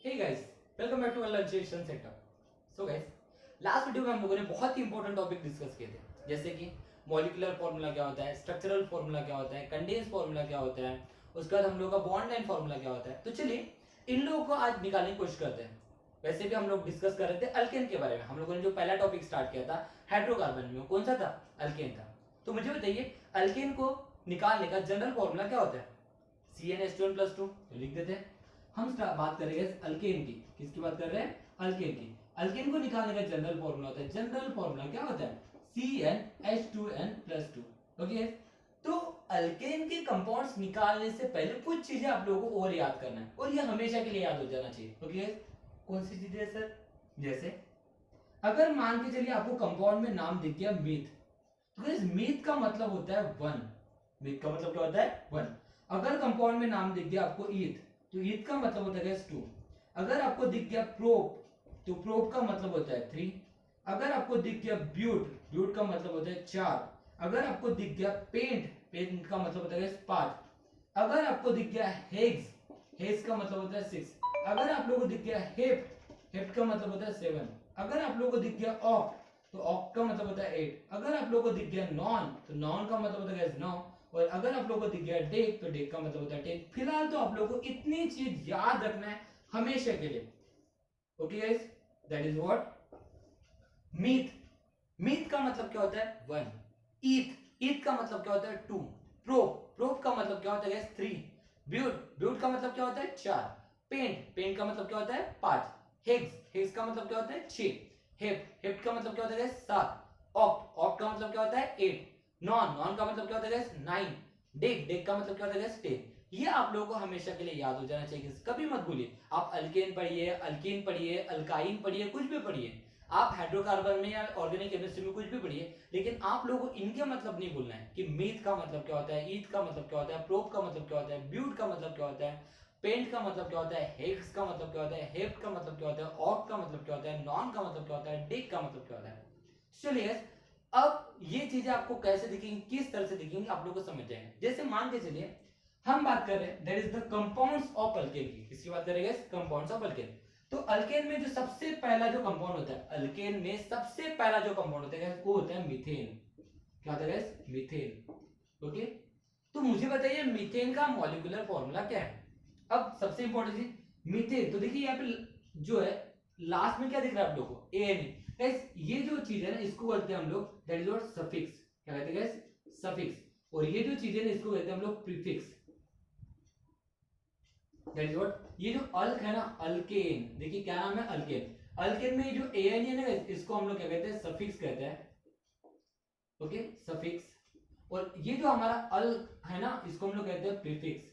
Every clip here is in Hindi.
Hey guys, welcome back to लंचेशन setup. So guys, last video में हम लोगों ने बहुत ही इंपॉर्टेंट टॉपिक डिस्कस किए थे, जैसे कि मॉलिक्यूलर फार्मूला क्या होता है, स्ट्रक्चरल फार्मूला क्या होता है, कंडेंस फार्मूला क्या होता है, उसके बाद हम लोग का बॉन्ड लाइन फार्मूला क्या होता है। तो चलिए इन लोगों को आज निकालने की कोशिश करते हैं। वैसे भी हम लोग डिस्कस कर रहे थे अल्केन के बारे में। हम लोगों ने जो पहला टॉपिक स्टार्ट किया था हाइड्रोकार्बन में, कौन सा था? अल्केन था। तो मुझे बताइए, अल्केन को निकालने का जनरल फॉर्मूला क्या होता है? CnH2n+2। तो लिख देते हैं। हम बात करेंगे अल्केन की। किसकी बात कर रहे हैं? अल्केन की। अल्केन को निकालने का जनरल फॉर्मूला होता है, जनरल फॉर्मूला क्या होता है? CnH2n+2। ओके। तो अल्केन के कंपाउंड्स निकालने से पहले कुछ चीजें आप लोगों को और याद करना है, और ये हमेशा के लिए याद हो जाना चाहिए। ओके, कौन सी चीजें सर? जैसे अगर मान के चलिए आपको कंपाउंड में नाम दिख गया मीथ, तो मीथ का मतलब होता है वन। मीथ का मतलब क्या होता है? वन। अगर कंपाउंड में नाम दिख गया आपको ईथ, तो ईथ का मतलब होता है टू। अगर आपको दिख गया प्रोप, तो प्रोप का मतलब होता है थ्री। अगर आपको दिख गया ब्यूट, ब्यूट का मतलब होता है चार। अगर आपको दिख गया पेंट, पेंट का मतलब होता है पांच। अगर आपको दिख गया हेग्स, हेग्स का मतलब होता है सिक्स। अगर आप लोगों को दिख गया हेप, हेप का मतलब होता है सेवन। अगर आप लोगों को दिख गया ऑक, तो ऑक का मतलब होता है एट। अगर आप लोगों को दिख गया नॉन, तो नॉन का मतलब होता है नौ। और अगर आप लोगों को दिख गया डेक, तो डेक का मतलब होता है टेन। फिलहाल तो आप लोगों को इतनी चीज याद रखना है हमेशा के लिए। Okay guys, that is what myth. Myth का मतलब क्या होता है? वन। ईथ, ईथ का मतलब क्या होता है? टू। प्रोप, प्रोप का मतलब क्या होता है? थ्री। ब्यूट, ब्यूट का मतलब क्या होता है? चार। पेंट, पेंट का मतलब क्या होता है? पांच। हेग्स, हेग्स का मतलब क्या होता है? छह। हेप, हेप का मतलब क्या होता है? सात। ऑक्ट, ऑक्ट का मतलब क्या होता है? एट। नॉन, नॉन का मतलब क्या होता है? नाइन। डेक, डेक का मतलब क्या होता है? टेन। ये आप लोगों को हमेशा के लिए याद हो जाना चाहिए, कभी मत भूलिए। आप अल्केन पढ़िए, अल्कीन पढ़िए, अल्काइन पढ़िए, कुछ भी पढ़िए, आप हाइड्रोकार्बन में या ऑर्गेनिक केमिस्ट्री में कुछ भी पढ़िए, लेकिन आप लोगों को इनके मतलब नहीं भूलना है कि मीथ का मतलब क्या होता है, ईथ का मतलब क्या होता है, प्रोप का मतलब क्या होता है, ब्यूट का मतलब क्या होता है, पेंट का मतलब क्या होता है, हेक्स का मतलब क्या होता है, हेप का मतलब क्या होता है, ऑक का मतलब क्या होता है, नॉन का मतलब क्या होता है, डेक का मतलब क्या होता है। चलिए, अब ये चीजें आपको कैसे दिखेंगी, किस तरह से दिखेंगी, आप लोग को समझ जाएंगे। जैसे मान के चलिए हम बात कर रहे हैं that is the compounds of alkane की। किसकी बात करेंगे? Compounds of alkane. तो अल्केन में जो सबसे पहला जो कंपाउंड होता है, अल्केन में सबसे पहला जो कंपाउंड होता है वो होता है मीथेन। क्या होता है? मीथेन। ओके। तो मुझे बताइए मीथेन का मॉलिक्यूलर फॉर्मूला क्या है? अब सबसे इंपॉर्टेंट चीज मीथेन। तो देखिए यहाँ पे जो है लास्ट में क्या दिख रहा है आप लोगों को? ANE। ये जो चीज है ना, इसको बोलते हैं हम लोग दैट इज व्हाट सफिक्स। क्या कहते हैं? सफिक्स। और ये जो चीज है ना, इसको कहते हैं हम लोग प्रीफिक्स। दैट इज व्हाट, ये जो अल्क है ना, अल्केन, देखिए क्या नाम है? अल्केन। अल्केन में जो ANE है ना, इसको हम लोग क्या कहते हैं? सफिक्स कहते हैं। Okay, suffix. और ये जो हमारा अल है ना, इसको हम लोग कहते हैं प्रीफिक्स।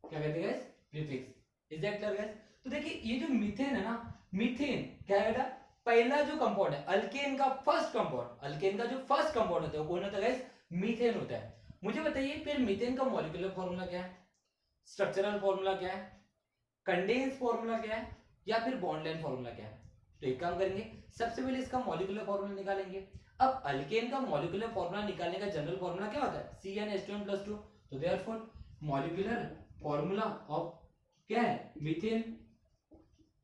क्या कहते हैं? Prefix. Is that clear guys? तो देखिए ये जो मीथेन है ना, मीथेन क्या है? पहला जो कंपाउंड है अल्केन का, फर्स्ट कंपाउंड, अल्केन का जो फर्स्ट कंपाउंड होता है वो कौन होता है गाइस? मीथेन होता है। मुझे बताइए फिर मीथेन का मॉलिक्यूलर फॉर्मूला क्या है, स्ट्रक्चरल फॉर्मूला क्या है, कंडेंस फॉर्मूला क्या है, या फिर बॉन्ड लाइन फॉर्मूला क्या है? तो एक काम करेंगे, सबसे पहले इसका मॉलिक्यूलर फॉर्मूला निकालेंगे। अब अल्केन का मॉलिक्यूलर फॉर्मूला निकालने का जनरल फॉर्मूला क्या होता है? CnH2n+2। तो देयरफॉर मॉलिक्यूलर फॉर्मूला ऑफ क्या है? मीथेन।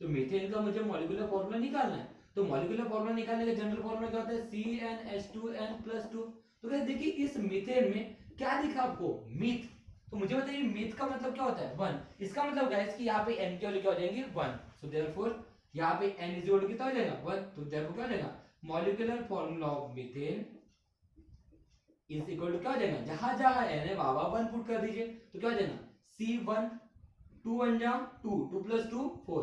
तो मीथेन का मुझे मॉलिक्यूलर फॉर्मूला निकालना है, तो मॉलिक्यूलर फॉर्मूला निकालने का जनरल फॉर्मूला क्या होता है? CnH2n+2। तो गाइस देखिए इस मीथेन में क्या दिखा आपको? मीथ। तो मुझे बताइए मीथ का मतलब क्या होता है? वन। इसका मतलब गाइस कि यहाँ पे n की वैल्यू क्या हो जाएंगी? वन। सो देयरफॉर यहाँ पे n इज इक्वल टू कितना हो जाएगा? वन। तो देयरफॉर क्या हो जाएगा? Molecular formula of methane is equal to क्या हो जाएगा? जहां जहां n है वहां वन पुट कर दीजिए, तो क्या हो जाएगा? C1, टू वन जा two, two plus two four,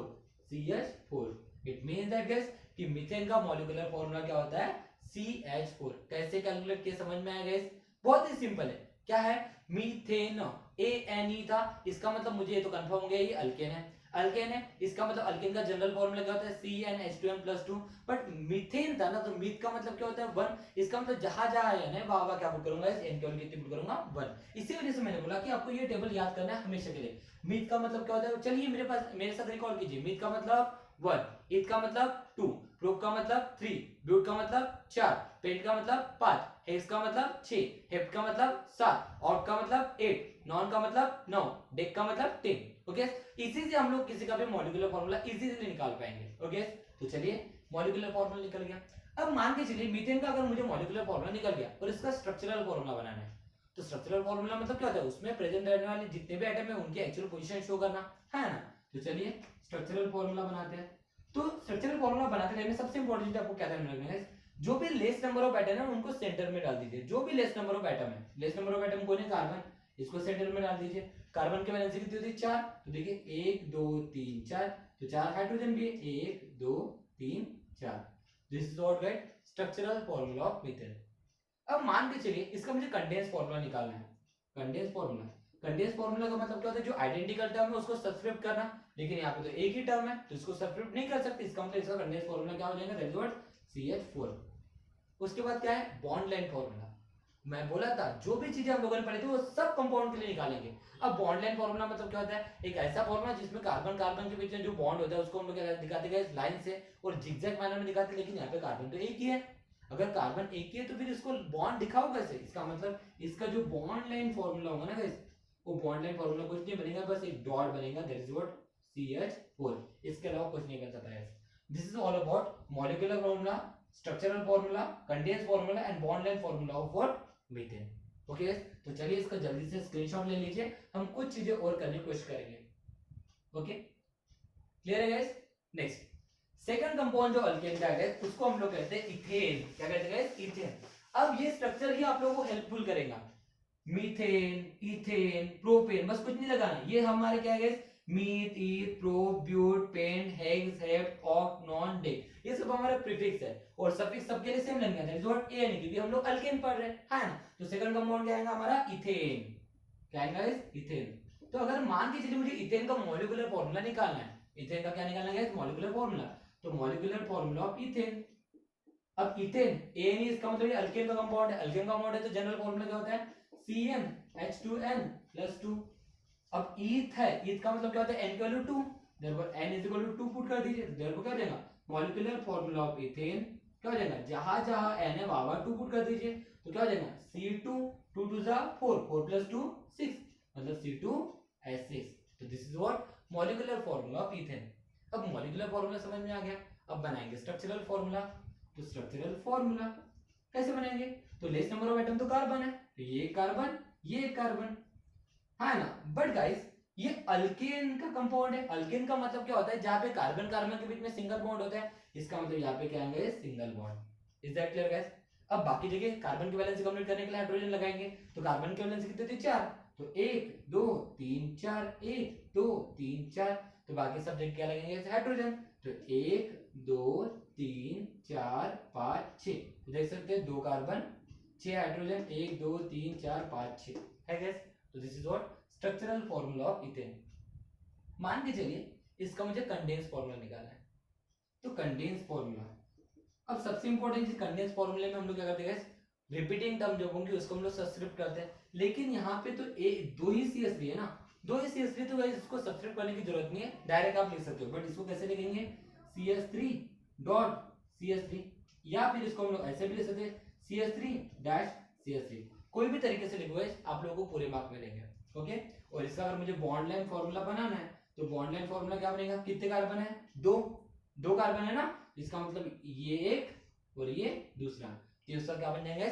CH4। It mean that guys कि मीथेन का मॉलिक्यूलर फॉर्मूला क्या होता है? CH4। कैसे कैलकुलेट किया समझ में आया गाइस? बहुत ही सिंपल है। क्या है? मीथेन, ANE था, इसका मतलब मुझे ये तो कंफर्म हो गया ये अल्केन है। अल्केन है, इसका मतलब अल्केन का जनरल फॉर्मूला क्या होता है? CnH2n+2। बट मीथेन था ना, तो मीथ का मतलब क्या होता है? वन। इसका मतलब जहां जहां है वहां वहां क्या पुट करूंगा? इस n की वैल्यू कितनी पुट करूंगा? वन। इसी वजह से मैंने बोला कि आपको ये टेबल याद करना है हमेशा के लिए। मीथ का मतलब क्या होता है? चलिए मेरे पास, मेरे साथ रिकॉल कीजिए। मीथ का मतलब वन, ईथ का मतलब टू, प्रोप का मतलब 3, ब्यूट का मतलब 4, पेंट का मतलब 5, हेक्स का मतलब 6, हेप्ट का मतलब 7, ऑक्ट का मतलब 8, नॉन का मतलब 9, डेक का मतलब 10। ओके, इसी से हम लोग किसी का भी मॉलिक्यूलर फॉर्मूला इजीली निकाल पाएंगे। ओके, तो चलिए मॉलिक्यूलर फॉर्मूला निकल गया। अब मान के चलिए मीथेन का अगर मुझे मॉलिक्यूलर फॉर्मूला निकल गया और इसका स्ट्रक्चरल फॉर्मूला बनाना है, तो स्ट्रक्चरल फॉर्मूला मतलब क्या होता है, उसमें प्रेजेंट रहने वाले जितने भी एटम है उनकी एक्चुअल पोजीशन शो करना है ना। तो चलिए स्ट्रक्चरल फॉर्मूला बनाते हैं। तो स्ट्रक्चरल फॉर्मूला बनाते टाइम में सबसे इंपॉर्टेंट चीज आपको क्या ध्यान रखना है, जो भी लेस नंबर ऑफ एटम है उनको सेंटर में डाल दीजिए। जो भी लेस नंबर ऑफ एटम है, लेस नंबर ऑफ एटम कौन है, कार्बन, इसको सेंटर में डाल दीजिए। कार्बन की वैलेंसी कितनी होती है, 4, तो देखिए 1 2 3 4, तो 4 हाइड्रोजन भी है, 1 2 3 4। This is what get structural formula of methane. अब मान के चलिए इसका मुझे कंडेंस फॉर्मूला निकालना है। कंडेंस फॉर्मूला, कंडेंस फॉर्मूला का मतलब क्या होता है, जो आइडेंटिकल टर्म है उसको सब्स्क्रिप्ट करना, लेकिन यहाँ पे तो एक ही टर्म है तो इसको सब्स्क्रिप्ट नहीं कर सकते। इसका मतलब इसका कंडेंस फॉर्मूला क्या हो जाएगा, दैट इज व्हाट CH4। उसके बाद क्या है, बॉन्ड लाइन फॉर्मूला। मैं बोला था जो भी चीजें हम लोगों ने पढ़ी थी वो सब कंपाउंड के लिए निकालेंगे। अब बॉन्ड लाइन फॉर्मूला मतलब क्या होता है, एक ऐसा फॉर्मूला जिसमें कार्बन कार्बन के बीच में जो बॉन्ड होता है उसको हम लोग क्या दिखाते हैं, लाइन से और जिगजैग मैनर में दिखाते हैं। लेकिन यहाँ पे कार्बन तो एक ही है, अगर कार्बन एक ही है तो फिर इसको बॉन्ड दिखाओ कैसे। इसका मतलब इसका जो बॉन्ड लाइन फॉर्मूला होगा ना गाइस, वो बॉन्ड लाइन फॉर्मूला कुछ नहीं बनेगा, बस एक डॉट बनेगा, दैट इज व्हाट CH4। इसके अलावा कुछ नहीं कर सकता है। This is all about molecular formula, structural formula, condense formula and bond line formula of what, methane. Okay, तो चलिए इसका जल्दी से स्क्रीनशॉट ले लीजिए, हम कुछ चीजें और करने की कोशिश करेंगे। ओके, क्लियर है गाइस। नेक्स्ट सेकंड कंपाउंड जो अल्केन का है उसको हम लोग कहते हैं इथेन। क्या कहते हैं गाइस, इथेन। अब ये स्ट्रक्चर ही आप लोगों को हेल्पफुल करेगा। मीथेन, इथेन, प्रोपेन, बस कुछ नहीं लगाना, ये हमारे क्या है, meth, eth, prop, but, pent, hex, hept, oct, non, dec, ये सब हमारे प्रीफिक्स है और सफिक्स सबके लिए सेम लगेगा, दैट इज व्हाट ए, क्योंकि हम लोग अल्केन पढ़ रहे हैं, है ना। तो सेकंड कंपाउंड क्या आएगा हमारा, इथेन। क्या आएगा गाइस, इथेन। तो अगर मान के चलिए मुझे इथेन का मॉलिक्यूलर फॉर्मूला निकालना है, इथेन का क्या निकालना है, मॉलिक्यूलर फॉर्मूला, तो मॉलिक्यूलर फॉर्मूला ऑफ इथेन। अब इथेन ए नहीं, इसका मतलब ये अल्केन का कंपाउंड है, अल्केन का कंपाउंड है तो जनरल फॉर्मूला क्या होता है, CnH2n+2। अब ईथ है, ईथ का मतलब क्या होता है, n की value 2, therefore n is equal to 2 put कर दीजिए, देयरफॉर क्या हो जाएगा, मॉलिक्यूलर फॉर्मूला ऑफ इथेन क्या हो जाएगा, जहां जहां n है वहां 2 पुट कर दीजिए, तो क्या हो जाएगा C2, 2 2 जा 4, 4 + 2 6, मतलब C2H6। तो this is what molecular formula of ethane. अब मॉलिक्यूलर फॉर्मूला समझ में आ गया, अब बनाएंगे स्ट्रक्चरल फॉर्मूला। तो स्ट्रक्चरल फॉर्मूला कैसे बनाएंगे, तो लेस नंबर ऑफ एटम तो कार्बन है, तो ये कार्बन, ये कार्बन, है ना। बट गाइस ये अल्केन का कंपाउंड है। अल्केन का मतलब क्या होता है, जहां पे कार्बन कार्बन के बीच में सिंगल बॉन्ड होता है, इसका मतलब यहाँ पे क्या आएंगे, single bond. Is that clear guys. अब बाकी जगह कार्बन की वैलेंसी कंप्लीट करने के लिए हाइड्रोजन लगाएंगे, तो कार्बन की वैलेंसी कितनी थी, 4, तो 1 2 3 4, 1 2 3 4, तो बाकी सब जगह क्या लगेंगे, हाइड्रोजन, तो 1 2 3 4 5 6, तो देख सकते हैं 2 कार्बन 6 हाइड्रोजन, 1 2 3 4 5 6 है गाइस। तो this is what structural formula of ethane. मान के चलिए इसका मुझे कंडेंस फॉर्मूला निकालना है, तो कंडेंस फॉर्मूला, अब सबसे इंपॉर्टेंट चीज कंडेंस फॉर्मूले में हम लोग क्या करते हैं, रिपीटिंग टर्म जो होंगे उसको हम लोग सब्स्क्रिप्ट करते हैं। लेकिन यहाँ पे तो दो ही CH3 है ना, दो ही CH3, तो गाइस इसको सब्स्क्रिप्ट करने की जरूरत नहीं है, डायरेक्ट आप लिख सकते हो। बट इसको कैसे लिखेंगे, CH3 डॉट CH3, या फिर इसको हम लोग ऐसे भी लिख सकते हैं CH3 डैश CH3, कोई भी तरीके से लिखो गाइस, आप लोगों को पूरे मार्क मिलेंगे। ओके, और इसका अगर मुझे बॉन्ड लाइन फॉर्मूला बनाना है, तो बॉन्ड लाइन फॉर्मूला क्या बनेगा, कितने कार्बन है, 2 कार्बन है ना, इसका मतलब ये एक और ये दूसरा, तो इसका क्या बन जाएगा,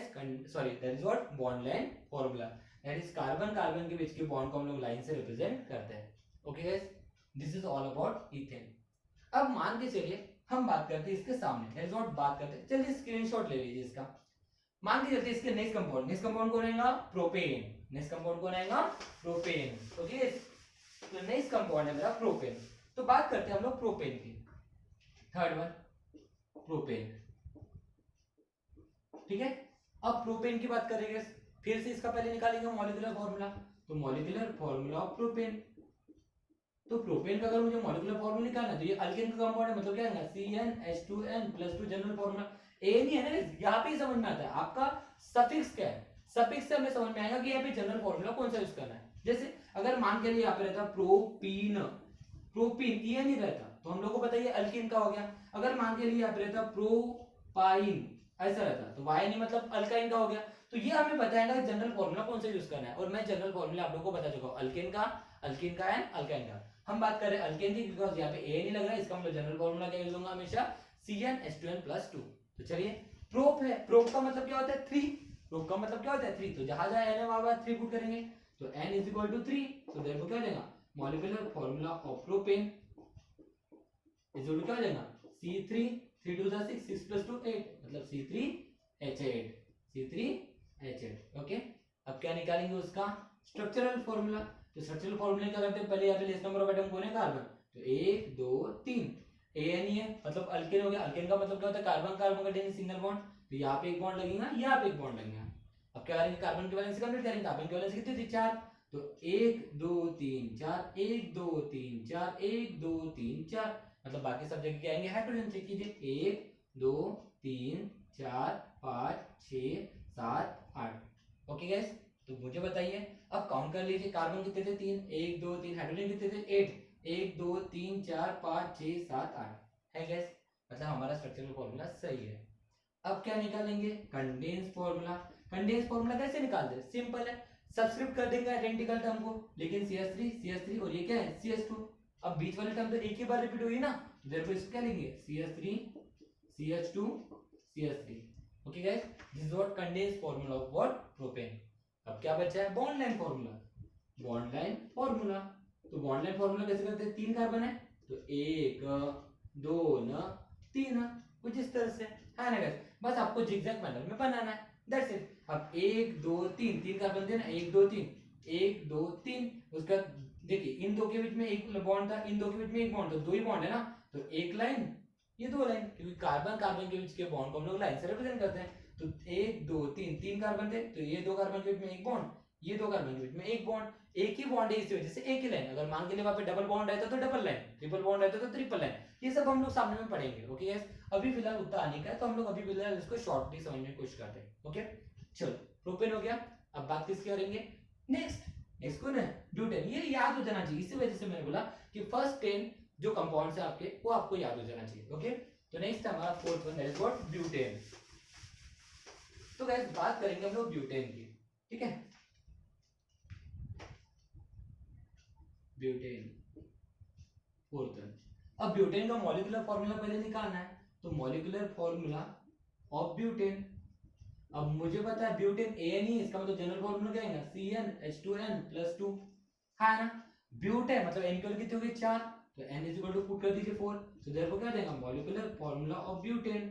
sorry that is what bond line formula, that is carbon carbon के बीच के बॉन्ड को हम लोग लाइन से रिप्रेजेंट करते हैं। Okay guys, this is all about ethane. अब मान के चलिए हम बात करते हैं इसके सामने, दैट इज व्हाट बात करते हैं, चलिए स्क्रीनशॉट ले लीजिए इसका। मान के चलते इसके नेक्स्ट कंपाउंड कौन आएगा, प्रोपेन। नेक्स्ट कंपाउंड कौन आएगा, प्रोपेन। ओके, तो नेक्स्ट कंपाउंड है मेरा प्रोपेन। तो बात करते हैं हम लोग प्रोपेन की, थर्ड वन प्रोपेन, ठीक है। अब प्रोपेन की बात करेंगे, फिर से इसका पहले निकालेंगे मॉलिक्यूलर फॉर्मूला, तो मॉलिक्यूलर फॉर्मूला ऑफ प्रोपेन। तो प्रोपेन का अगर मुझे मॉलिक्यूलर फॉर्मूला निकालना है, तो ये अल्केन का कंपाउंड है, मतलब क्या है, CnH2n+2 जनरल फॉर्मूला। ए नहीं है ना, यहाँ पे ही समझ में आता है आपका सफिक्स क्या है, सफिक्स से हमें समझ में आएगा कि यहाँ पे जनरल फॉर्मूला कौन सा यूज करना है। जैसे अगर मान के लिए यहाँ पे रहता प्रोपीन, प्रोपीन ये नहीं रहता तो हम लोग को बताइए अल्किन का हो गया। अगर मान के लिए यहाँ पे रहता प्रोपाइन ऐसा रहता तो वाई नहीं मतलब अल्काइन का हो गया। तो ये हमें बताएगा जनरल फॉर्मूला कौन सा यूज करना है, और मैं जनरल फॉर्मूला आप लोगों को बता चुका हूँ अल्केन का एंड अल्काइन का। हम बात कर रहे हैं अल्केन की बिकॉज यहाँ पे ए नहीं लग रहा है, इसका मतलब जनरल फॉर्मूला क्या यूज होगा हमेशा CnH2n+2। तो चलिए प्रोप है, प्रोप का मतलब क्या होता है 3, प्रोप का मतलब क्या होता है 3, तो जहां जहां n है वहां 3 पुट करेंगे तो n = 3, तो देयरफॉर क्या हो जाएगा molecular formula of propane is क्या हो जाएगा C3 3 2 6 6 + 2 8 मतलब C3H8 C3H8 ओके। अब क्या निकालेंगे उसका स्ट्रक्चरल फॉर्मूला। तो स्ट्रक्चरल फॉर्मूला क्या करते हैं पहले यहाँ पे लेस नंबर ऑफ एटम कौन है कार्बन, तो 1 2 3 AN है मतलब अल्केन हो गया। अल्केन का मतलब क्या होता है carbon carbon containing single bond, तो यहाँ पे एक बॉन्ड लगेगा यहाँ पे एक बॉन्ड लगेगा। अब क्या करेंगे कार्बन की वैलेंसी कंप्लीट करेंगे, कार्बन की वैलेंसी कितनी थी 4, तो 1 2 3 4 1 2 3 4 1 2 3 4 मतलब बाकी सब जगह क्या आएंगे हाइड्रोजन। चेक कीजिए 1 2 3 4 5 6 7 8 ओके गाइस। तो मुझे बताइए अब काउंट कर लीजिए कार्बन कितने थे 3 1 2 3, हाइड्रोजन कितने थे 8 1 2 3 4 5 6 7 8 है गाइस, मतलब हमारा स्ट्रक्चरल फॉर्मूला सही है। अब क्या निकालेंगे कंडेंस फॉर्मूला। कंडेंस फॉर्मूला कैसे निकालते हैं सिंपल है, सब्सक्रिप्ट कर देंगे आइडेंटिकल टर्म को, लेकिन CH3 और ये क्या है CH2। अब बीच वाली टर्म तो एक ही बार रिपीट हुई ना, तो देयरफॉर इसको क्या लेंगे CH3 CH2 CH3 okay guys. This is what condense formula of what propane. अब क्या बचा है bond line formula, bond line formula. तो बॉन्ड लाइन फॉर्मूला कैसे करते हैं, 3 कार्बन है तो 1 2 3 कुछ इस तरह से है ना गाइस, बस आपको जिगजैग मैनर में बनाना है दैट्स इट। अब 1 2 3 3 कार्बन थे ना 1 2 3 1 2 3, उसका देखिए इन दो के बीच में एक बॉन्ड था, इन दो के बीच में एक बॉन्ड, तो दो ही बॉन्ड है ना, तो एक लाइन ये दो लाइन, क्योंकि कार्बन कार्बन के बीच के बॉन्ड को हम लोग लाइन से रिप्रेजेंट करते हैं। तो 1 2 3 3 कार्बन थे तो ये दो कार्बन के बीच में एक बॉन्ड, ये दो कार्बन के बीच में एक बॉन्ड, एक ही बॉन्ड है इसी वजह से एक ही लाइन। अगर मान के लिए वहां पे डबल बॉन्ड रहता तो डबल लाइन, ट्रिपल बॉन्ड रहता तो ट्रिपल लाइन, ये सब हम लोग सामने में पढ़ेंगे ओके गाइस। अभी फिलहाल उतना आने का है तो हम लोग अभी फिलहाल इसको शॉर्टली समझने की कोशिश करते हैं ओके। चलो प्रोपेन हो गया, अब बात किसकी करेंगे नेक्स्ट कौन है ब्यूटेन। ये याद हो जाना चाहिए, इसी वजह से मैंने बोला कि फर्स्ट 10 जो कंपाउंड्स है आपके वो आपको याद हो जाना चाहिए ओके। तो नेक्स्ट हमारा fourth one that is what butane. तो गाइस बात करेंगे हम लोग ब्यूटेन की, ठीक है। Butane fourth one. अब ब्यूटेन का मॉलिक्यूलर फार्मूला पहले निकालना है, तो मॉलिक्यूलर फार्मूला ऑफ ब्यूटेन। अब मुझे पता है ब्यूटेन AN ही, इसका मतलब जनरल फार्मूला क्या है CnH2n+2 है ना। ब्यूट है मतलब n की वैल्यू कितनी होगी 4, तो n is equal to put कर दीजिए 4, तो देयरफॉर क्या देगा मॉलिक्यूलर फार्मूला ऑफ ब्यूटेन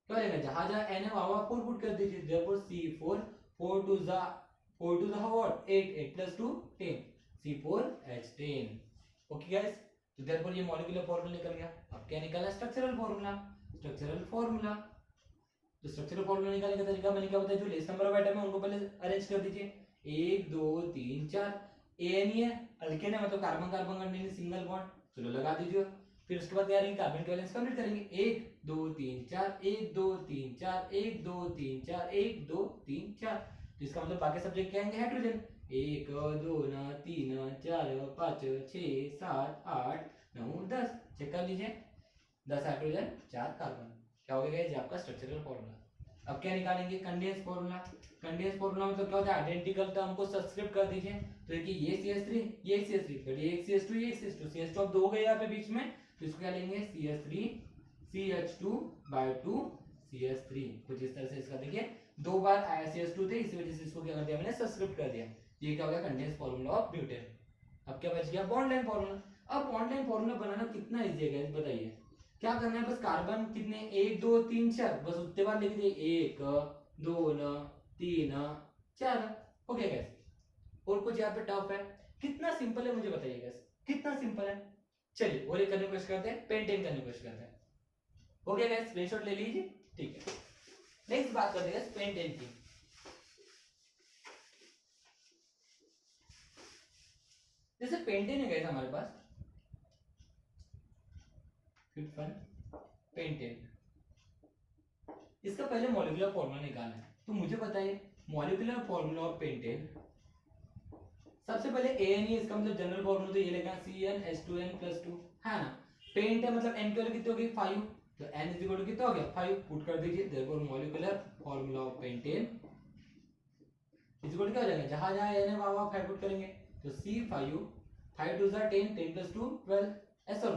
क्या हो जाएगा जहां जहां n है वहां 4 पुट कर दीजिए, देयरफॉर C4 4 2 जा 4 2 जा व्हाट 8 8 + 2 10 C4H10 ओके गाइस। तो देयरफॉर ये मॉलिक्यूलर फार्मूला निकल गया। अब क्या निकाला स्ट्रक्चरल फार्मूला, स्ट्रक्चरल फार्मूला। तो स्ट्रक्चरल फार्मूला निकालने का तरीका मैंने क्या बताया, जो लेस नंबर ऑफ एटम है उनको पहले अरेंज कर दीजिए 1 2 3 4, AN है अल्केन है मतलब carbon carbon containing single bond, चलो लगा दीजिए। फिर उसके बाद क्या करेंगे कार्बन की वैलेंस कंप्लीट करेंगे 1 2 3 4 1 2 3 4 1 2 3 4 1 2 3 4, तो इसका मतलब बाकी सब्जेक्ट क्या आएंगे हाइड्रोजन 1 2 3 4 5 6 7 8 9 10, चेक कर लीजिए 10 हाइड्रोजन 4 कार्बन, क्या हो गया ये आपका स्ट्रक्चरल फॉर्मूला। अब क्या निकालेंगे कंडेंस फॉर्मूला। कंडेंस फॉर्मूला मतलब क्या होता है आइडेंटिकल टर्म को सब्सक्रिप्ट कर दीजिए, तो देखिए ये CH3 ये CH3 फिर ये CH2 ये CH2 CH2 अब दो हो गए यहाँ पे बीच में, तो इसको क्या लेंगे CH3 CH2/2 CH3 कुछ इस तरह से। इसका देखिए दो बार CH2 थे इसी वजह से इसको क्या कर दिया मैंने सब्सक्रिप्ट कर दिया, ये क्या हो गया कंडेंस फॉर्मूला ऑफ ब्यूटेन। अब क्या बच गया बॉन्ड लाइन फॉर्मूला। अब बॉन्ड लाइन फॉर्मूला बनाना कितना इजी है गाइस बताइए, क्या करना है बस कार्बन कितने 1 2 3 4 बस उतने बार लिख दिए 1 2 3 4 ओके गाइस। और कुछ यहाँ पे टफ है कितना सिंपल है मुझे बताइए गाइस कितना सिंपल है। चलिए और एक करने की कोशिश करते हैं, पेंटेन करने की कोशिश करते हैं। हो गया गाइस स्क्रीनशॉट ले लीजिए ठीक है। नेक्स्ट बात करते हैं पेंटेन की। जैसे पेंटेन है गाइस हमारे पास फिफ्थ वन पेंटेन, इसका पहले मॉलिक्यूलर फॉर्मूला निकालना है। तो मुझे बताइए मॉलिक्यूलर फॉर्मूला ऑफ पेंटेन सबसे पहले ANE, इसका मतलब जनरल फॉर्मूला तो ये लेगा CnH2n+2 है ना। पेंट है मतलब n की वैल्यू कितनी होगी 5, तो n इज इक्वल टू कितना हो गया 5, पुट कर दीजिए। Therefore molecular formula of pentane is equal क्या हो जाएगा, जहां जहां n है वहां 5 पुट करेंगे, तो C5 5 2 10 10+2 12, ऐसा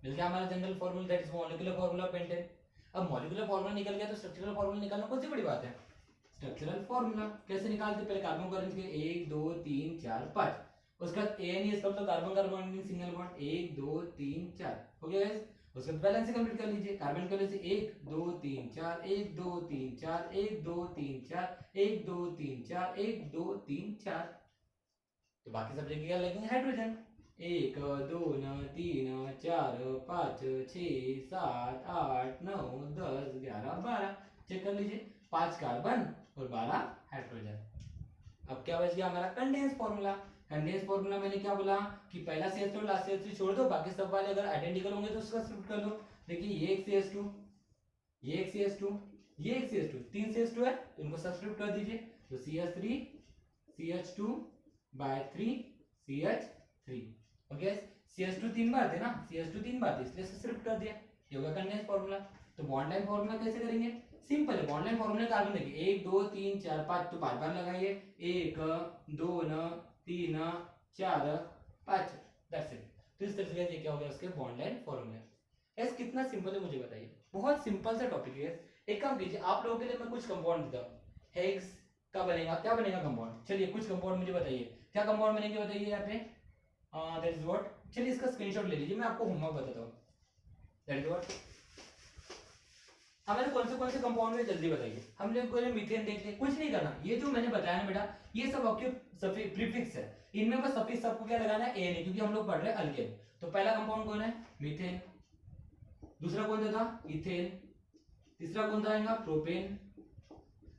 मिल गया हमारा general formula, that is molecular formula of pentane. अब मॉलिक्यूलर फॉर्मूला निकल गया तो स्ट्रक्चरल फॉर्मूला निकालना कौन सी बड़ी बात है। स्ट्रक्चरल फॉर्मूला कैसे निकालते, पहले कार्बन कॉर्बन के 1 2 3 4 5, उसके बाद ANE, इसका मतलब कार्बन कार्बन सिंगल बॉन्ड 1 2 3 4 हो गया गाइस। उसके बाद बैलेंस से कंप्लीट कर लीजिए, कार्बन की वजह से 1 2 3 4 1 2 3 4 1 2 3 4 1 2 3 4 1 2 3 4, तो बाकी सब जगह क्या लगेंगे हाइड्रोजन, 1 2 3 4 5 6 7 8 9 10 11 12, चेक कर लीजिए, 5 कार्बन और 12 हाइड्रोजन। अब क्या बच गया हमारा कंडेंस फॉर्मूला। कंडेंस फॉर्मूला मैंने क्या बोला कि पहला CH2 लास्ट CH3 छोड़ दो, बाकी सब वाले अगर आइडेंटिकल होंगे तो उसका सब्स्टिट्यूट कर दो। देखिए ये एक CH2, ये एक CH2, ये एक CH2, 3 CH2 है तो इनको सब्स्टिट्यूट कर दीजिए, तो CH3 CH2 by 3 CH3। Okay, CH2 3 बार थे ना, CH2 3 बार थे इसलिए सब्स्टिट्यूट कर दिया, ये होगा कंडेंस फॉर्मूला। तो बॉन्ड लाइन फॉर्मूला कैसे करेंगे, सिंपल है। बॉन्ड लाइन फॉर्मूला कार्बन देखिए 1 2 3 4 5, तो 5 बार लगाइए, 1 2 3 4 5, दैट्स इट। तो इस तरह से ये क्या हो गया उसके बॉन्ड लाइन फॉर्मूला। ऐसे कितना सिंपल है मुझे बताइए, बहुत सिंपल सा टॉपिक है। एक काम कीजिए, आप लोगों के लिए मैं कुछ कंपाउंड देता हूँ, हेक्स का बनेगा, क्या बनेगा कंपाउंड, चलिए कुछ कंपाउंड मुझे बताइए क्या कंपाउंड बनेंगे, बताइए यहाँ पे, दैट इज व्हाट। चलिए इसका स्क्रीनशॉट ले लीजिए, मैं आपको होमवर्क बताता हूँ, दैट इज व्हाट। हमें कौन से कंपाउंड में जल्दी बताइए, हम लोग पहले मीथेन देख लिए, कुछ नहीं करना, ये जो मैंने बताया ना बेटा ये सब आपके सफिक्स प्रीफिक्स है, इनमें बस सफिक्स सबको क्या लगाना है ANA, क्योंकि हम लोग पढ़ रहे हैं अल्केन। तो पहला कंपाउंड कौन है, मीथेन, दूसरा कौन था इथेन, तीसरा कौन था आएगा प्रोपेन,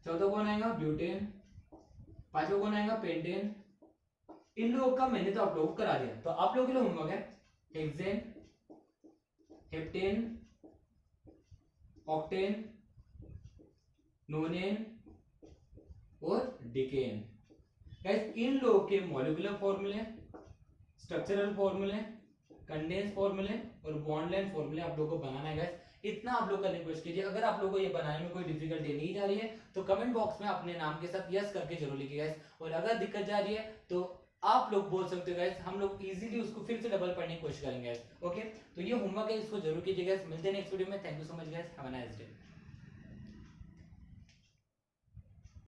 चौथा कौन आएगा ब्यूटेन, पांचवा कौन आएगा पेंटेन। इन लोगों का मैंने तो आप लोगों को करा दिया, तो आप लोगों के लिए होमवर्क है हेक्सेन, हेप्टेन, ऑक्टेन, नोनेन और डिकेन। गाइस इन लोगों के मॉलिक्यूलर फॉर्मूले, स्ट्रक्चरल फॉर्मूले, कंडेंस फॉर्मूले और बॉन्ड लाइन फॉर्मूले आप लोगों को बनाना है गाइस। इतना आप लोग करने की कोशिश कीजिए। अगर आप लोगों को ये बनाने में कोई डिफिकल्टी नहीं जा रही है तो कमेंट बॉक्स में अपने नाम के साथ यस करके जरूर लिखिए गाइस, और अगर दिक्कत जा रही है तो आप लोग बोल सकते हो गाइस, हम लोग इजीली उसको फिर से डबल पढ़ने की कोशिश करेंगे गाइस। ओके, तो ये होमवर्क है, इसको जरूर कीजिए गाइस। मिलते हैं नेक्स्ट वीडियो में। Thank you so much guys, have a nice day.